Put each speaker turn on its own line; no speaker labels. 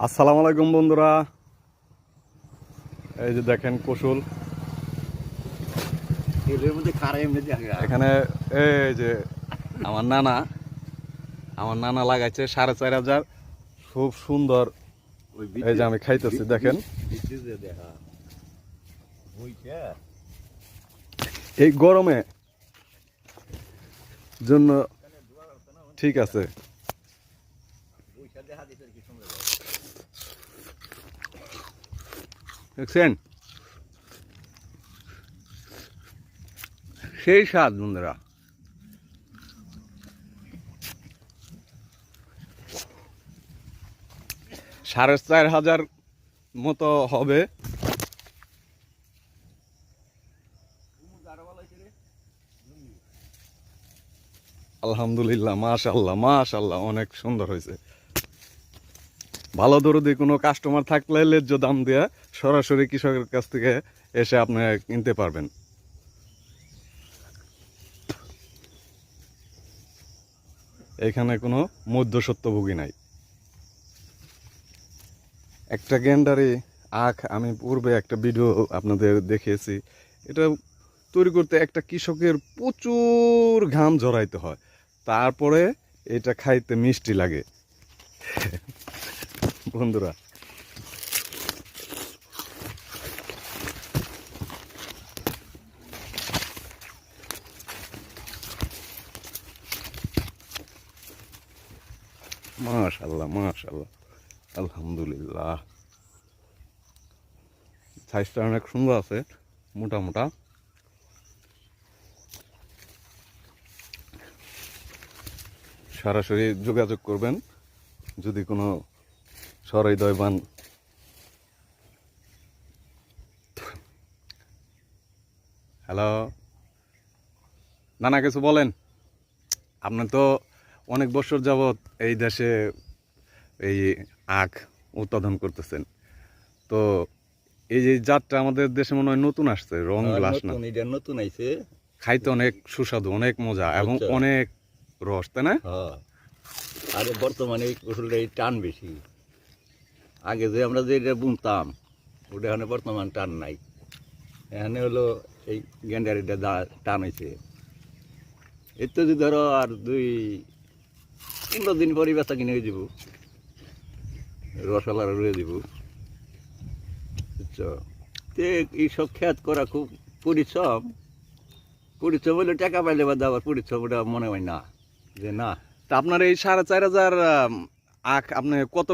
আসসালামু আলাইকুম বন্ধুরা, এই যে দেখেন কৌশল এখানে। এই যে আমার নানা লাগাইছে 4,500, খুব সুন্দর। এই যে আমি খাইতেছি, দেখেন এই গরমে জন্য ঠিক আছে। দেখছেন সেই স্বাদ বন্ধুরা। $4,500 মতো হবে। আলহামদুলিল্লাহ, মাশাআল্লাহ মাশাআল্লাহ, অনেক সুন্দর হয়েছে। ভালো দরদি কোনো কাস্টমার থাকলে ন্যায্য দাম দিয়ে সরাসরি কৃষকের কাছ থেকে এসে আপনি কিনতে পারবেন। এখানে কোনো মধ্যস্বত্বভোগী নাই। একটা গ্যান্ডারি আখ আমি পূর্বে একটা ভিডিও আপনাদের দেখিয়েছি। এটা তৈরি করতে একটা কৃষকের প্রচুর ঘাম ঝরাইতে হয়, তারপরে এটা খাইতে মিষ্টি লাগে বন্ধুরা। মাশাআল্লাহ মাশাআল্লাহ, আলহামদুলিল্লাহ। সাইজটা অনেক সুন্দর আছে, মোটা মোটা। সরাসরি যোগাযোগ করবেন যদি কোনো সহৃদয় পান। হ্যালো নানা, কিছু বলেন। আপনি তো অনেক বছর যাবৎ এই দেশে এই আখ উৎপাদন করতেছেন, তো এই যে জাতটা আমাদের দেশে মনে হয় নতুন আসছে, রং গ্লাস না?
নতুন আইছে,
খাইতে অনেক সুস্বাদু, অনেক মজা এবং অনেক রস, তাই না?
আরে বর্তমানে এই ফসলটা টান বেশি। আগে যে আমরা যে এটা বুনতাম ওটা এখানে বর্তমান টান নাই। এখানে হলো এই গ্যান্ডারিটা টান হয়েছে। এর তো যদি ধরো আর 2-15 দিন পরই বেচা কিনে হয়ে যাব, রসালা রয়ে যাব, বুঝছো? এইসব খেত করা খুব পরিশ্রম। পরিশ্রম হলে টাকা পাইলে বা আবার পরিশ্রম ওটা মনে হয় না যে না।
তা আপনার এই 4,500 আখ আপনি কত